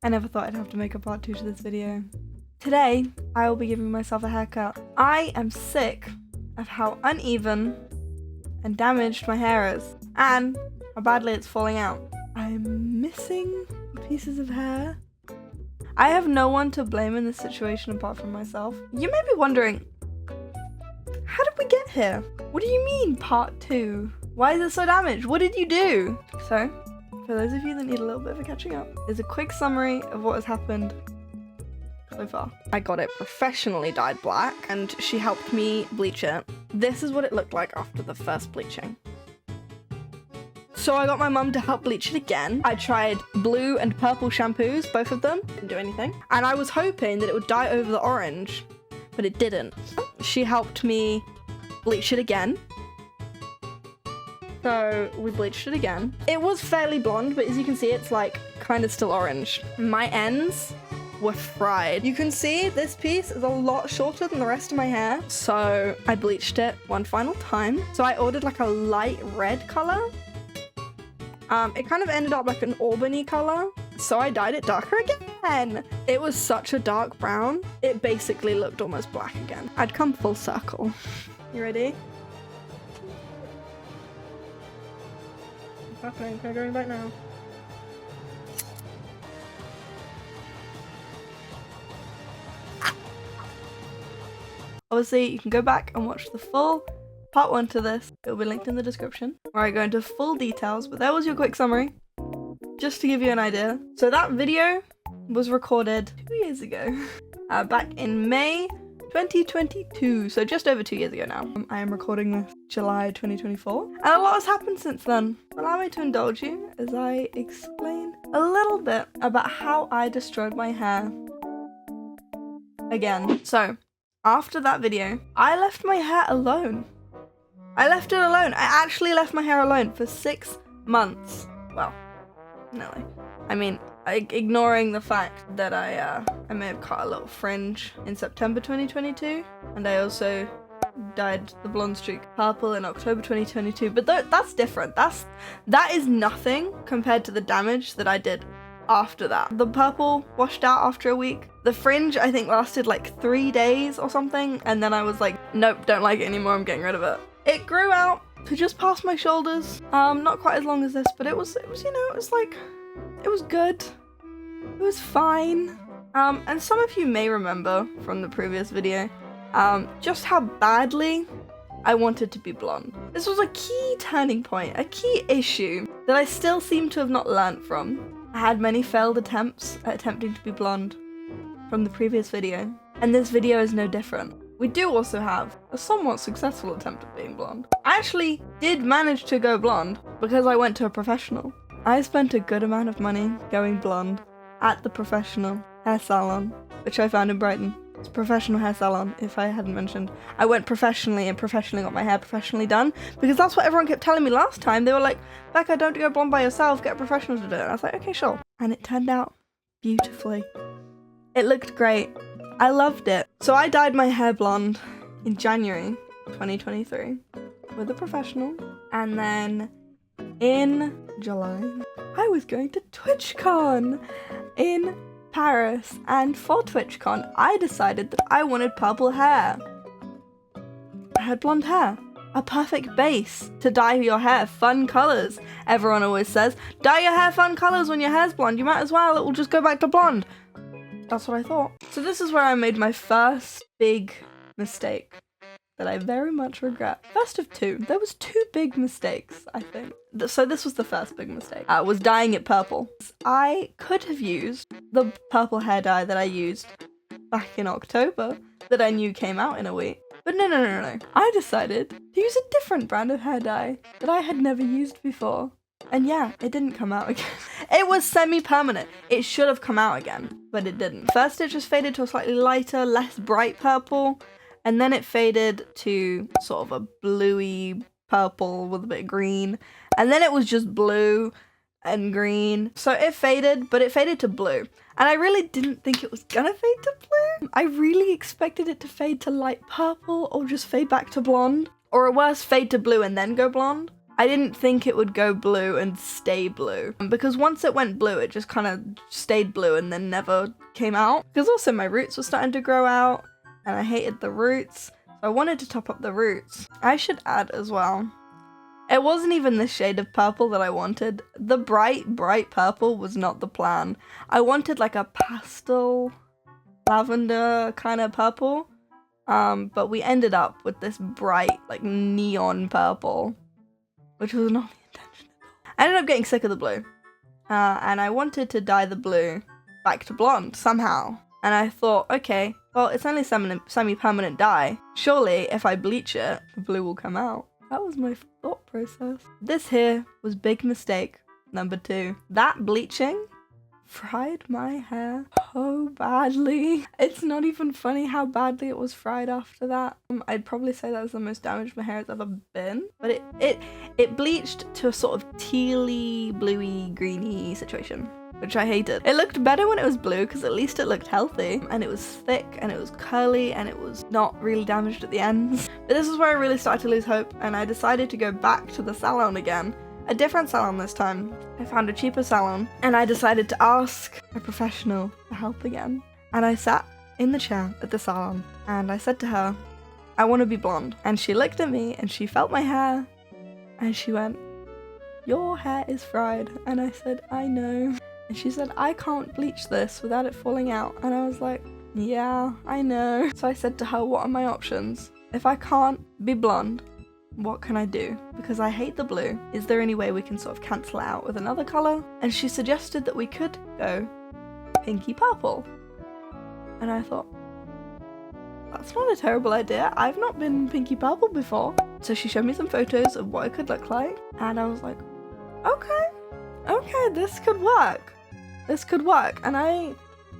I never thought I'd have to make a part 2 to this video. Today, I will be giving myself a haircut. I am sick of how uneven and damaged my hair is, and how badly it's falling out. I'm missing pieces of hair. I have no one to blame in this situation apart from myself. You may be wondering, how did we get here? What do you mean part 2? Why is it so damaged? What did you do? So, for those of you that need a little bit of a catching up, there's a quick summary of what has happened so far. I got it professionally dyed black and she helped me bleach it. This is what it looked like after the first bleaching. So I got my mum to help bleach it again. I tried blue and purple shampoos, both of them, didn't do anything. And I was hoping that it would dye over the orange, but it didn't. She helped me bleach it again. So we bleached it again. It was fairly blonde, but as you can see, it's like kind of still orange. My ends were fried. You can see this piece is a lot shorter than the rest of my hair. So I bleached it one final time. So I ordered like a light red color. It kind of ended up like an auburny color. So I dyed it darker again. It was such a dark brown. It basically looked almost black again. I'd come full circle. You ready? What's happening? Can I go back now? Obviously, you can go back and watch the full part 1 to this. It will be linked in the description, where I go into full details, but that was your quick summary, just to give you an idea. So that video was recorded 2 years ago, back in May 2022, so just over 2 years ago now. I am recording this July 2024, and a lot has happened since then. Allow me to indulge you as I explain a little bit about how I destroyed my hair again. So, after that video, I left my hair alone. I left it alone. I actually left my hair alone for 6 months. Well, no, I mean, ignoring the fact that I may have cut a little fringe in September 2022, and I also dyed the blonde streak purple in October 2022, but that's different. That is nothing compared to the damage that I did after that. The purple washed out after a week. The fringe, I think, lasted like 3 days or something, and then I was like, nope, don't like it anymore, I'm getting rid of it. It grew out to just past my shoulders. Not quite as long as this, but it was, you know, it was like, it was good. It was fine. And some of you may remember from the previous video, just how badly I wanted to be blonde. This was a key turning point, a key issue that I still seem to have not learnt from. I had many failed attempts at attempting to be blonde from the previous video, and this video is no different. We do also have a somewhat successful attempt at being blonde. I actually did manage to go blonde because I went to a professional. I spent a good amount of money going blonde at the professional hair salon, which I found in Brighton. It's a professional hair salon, if I hadn't mentioned. I went professionally and professionally got my hair professionally done, because that's what everyone kept telling me last time. They were like, Becca, don't go blonde by yourself, get a professional to do it. And I was like, okay, sure. And it turned out beautifully. It looked great. I loved it. So I dyed my hair blonde in January 2023 with a professional, and then in July I was going to TwitchCon in Paris, and for TwitchCon I decided that I wanted purple hair. I had blonde hair, a perfect base to dye your hair fun colours. Everyone always says, dye your hair fun colours when your hair's blonde, you might as well, it will just go back to blonde. That's what I thought. So this is where I made my first big mistake that I very much regret. First of 2. There was 2 big mistakes, I think. So this was the first big mistake. Was dyeing it purple. I could have used the purple hair dye that I used back in October that I knew came out in a week. But no. I decided to use a different brand of hair dye that I had never used before. And yeah, it didn't come out again. It was semi-permanent. It should have come out again, but it didn't. First it just faded to a slightly lighter, less bright purple, and then it faded to sort of a bluey purple with a bit of green, and then it was just blue and green. So it faded, but it faded to blue. And I really didn't think it was gonna fade to blue. I really expected it to fade to light purple or just fade back to blonde, or at worst fade to blue and then go blonde. I didn't think it would go blue and stay blue, because once it went blue, it just kind of stayed blue and then never came out. Because also my roots were starting to grow out and I hated the roots, so I wanted to top up the roots. I should add as well, it wasn't even the shade of purple that I wanted. The bright purple was not the plan. I wanted like a pastel lavender kind of purple, but we ended up with this bright like neon purple, which was not the intention at all. I ended up getting sick of the blue, and I wanted to dye the blue back to blonde somehow. And I thought, okay, well, it's only semi-permanent dye. Surely if I bleach it, the blue will come out. That was my thought process. This here was big mistake number 2. That bleaching fried my hair so badly. It's not even funny how badly it was fried after that. I'd probably say that was the most damaged my hair has ever been. But it bleached to a sort of tealy, bluey, greeny situation, which I hated. It looked better when it was blue because at least it looked healthy, and it was thick and it was curly and it was not really damaged at the ends. But this is where I really started to lose hope, and I decided to go back to the salon again. A different salon this time. I found a cheaper salon and I decided to ask a professional for help again. And I sat in the chair at the salon and I said to her, I want to be blonde. And she looked at me and she felt my hair and she went, your hair is fried. And I said, I know. And she said, I can't bleach this without it falling out. And I was like, yeah, I know. So I said to her, what are my options? If I can't be blonde, what can I do? Because I hate the blue. Is there any way we can sort of cancel it out with another colour? And she suggested that we could go pinky purple. And I thought, that's not a terrible idea. I've not been pinky purple before. So she showed me some photos of what it could look like. And I was like, okay, this could work. This could work. And I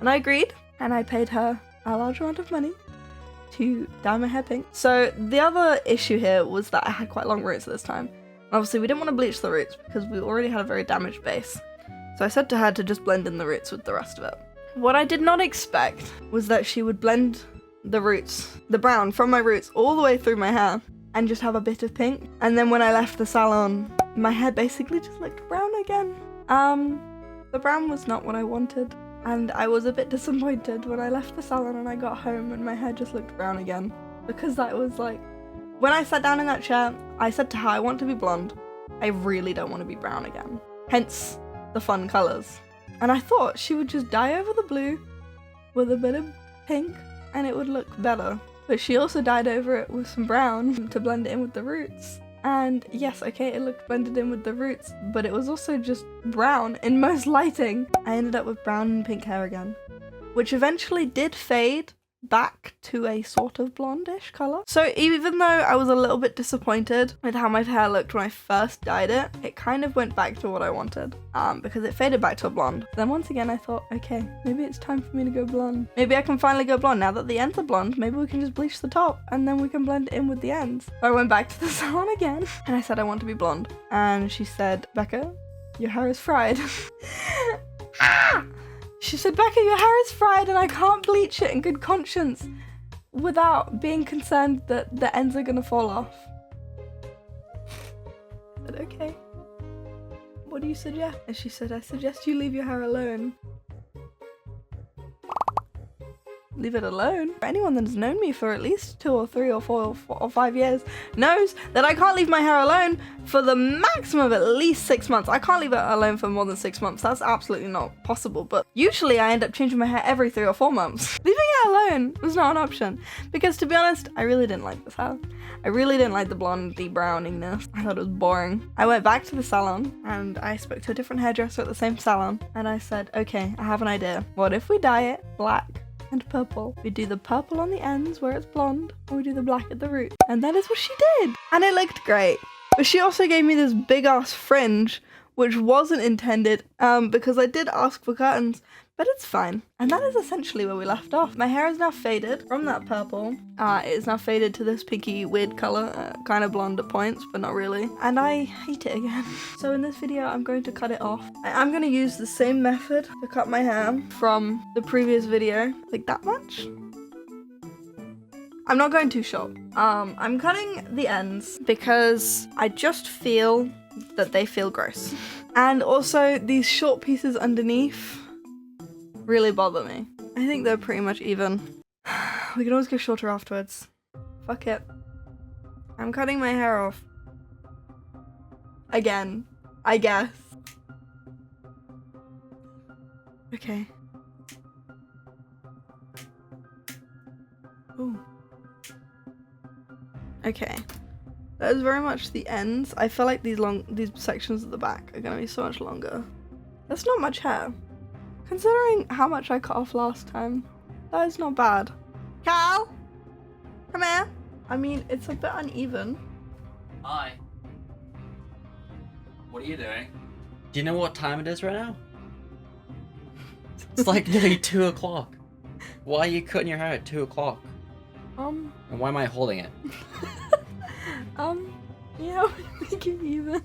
agreed. And I paid her a large amount of money to dye my hair pink. So the other issue here was that I had quite long roots at this time. Obviously we didn't want to bleach the roots because we already had a very damaged base. So I said to her to just blend in the roots with the rest of it. What I did not expect was that she would blend the roots, the brown from my roots all the way through my hair and just have a bit of pink. And then when I left the salon, my hair basically just looked brown again. The brown was not what I wanted. And I was a bit disappointed when I left the salon and I got home and my hair just looked brown again. Because that was like, when I sat down in that chair, I said to her, I want to be blonde. I really don't want to be brown again. Hence the fun colours. And I thought she would just dye over the blue with a bit of pink and it would look better. But she also dyed over it with some brown to blend it in with the roots. And yes, okay, it looked blended in with the roots, but it was also just brown in most lighting. I ended up with brown and pink hair again, which eventually did fade back to a sort of blondish colour. So even though I was a little bit disappointed with how my hair looked when I first dyed it, it kind of went back to what I wanted, because it faded back to a blonde. Then once again I thought, okay, maybe it's time for me to go blonde. Maybe I can finally go blonde now that the ends are blonde. Maybe we can just bleach the top and then we can blend it in with the ends. So I went back to the salon again and I said I want to be blonde. And she said, Becca, your hair is fried. Ah! She said, Becca, your hair is fried and I can't bleach it in good conscience without being concerned that the ends are gonna fall off. I said, okay. What do you suggest? And she said, I suggest you leave your hair alone. Leave it alone? Anyone that has known me for at least 2 or 3 or 4 or 5 years knows that I can't leave my hair alone for the maximum of at least 6 months. I can't leave it alone for more than 6 months. That's absolutely not possible. But usually I end up changing my hair every 3 or 4 months. Leaving it alone was not an option because, to be honest, I really didn't like this hair. I really didn't like the blondie browniness. I thought it was boring. I went back to the salon and I spoke to a different hairdresser at the same salon and I said, okay, I have an idea. What if we dye it black and purple? We do the purple on the ends where it's blonde, and we do the black at the root. And that is what she did. And it looked great. But she also gave me this big ass fringe, which wasn't intended, because I did ask for curtains, but it's fine. And that is essentially where we left off. My hair is now faded from that purple. It is now faded to this pinky weird color, kind of blonde at points, but not really. And I hate it again. So in this video, I'm going to cut it off. I'm going to use the same method to cut my hair from the previous video, like that much. I'm not going too short. I'm cutting the ends because I just feel that they feel gross. And also these short pieces underneath really bother me. I think they're pretty much even. We can always go shorter afterwards. Fuck it. I'm cutting my hair off. Again, I guess. Okay. Ooh. Okay. That is very much the ends. I feel like these sections at the back are gonna be so much longer. That's not much hair. Considering how much I cut off last time, that is not bad. Cal! Come here! I mean, it's a bit uneven. Hi. What are you doing? Do you know what time it is right now? It's like nearly 2 o'clock. Why are you cutting your hair at 2 o'clock? And why am I holding it? Yeah, make it even.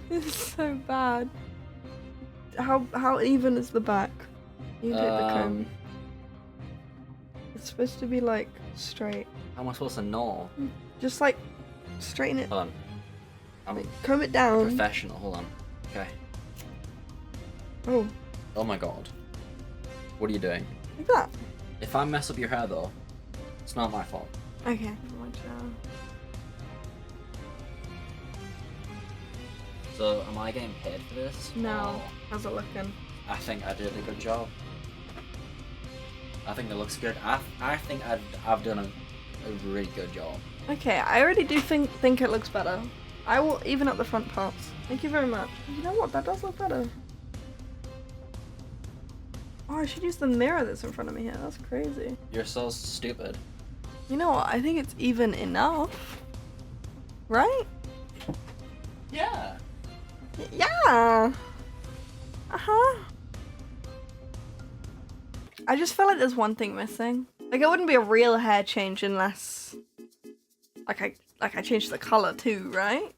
This is so bad. How even is the back? You take the comb. It's supposed to be like straight. How am I supposed to know? Just like straighten it. Hold on. I'm like, comb it down. professional. Hold on. Okay. Oh. Oh my god. What are you doing? Like that. If I mess up your hair though, it's not my fault. Okay. Watch out. So, am I getting paid for this? No. Oh, How's it looking? I think I did a good job. I think it looks good. I think I've done a really good job. Okay, I already do think it looks better. I will even up the front parts. Thank you very much. You know what? That does look better. Oh, I should use the mirror that's in front of me here. That's crazy. You're so stupid. You know what? I think it's even enough. Right? Yeah. Yeah. Uh-huh. I just feel like there's one thing missing. Like, it wouldn't be a real hair change unless like I changed the color too, right?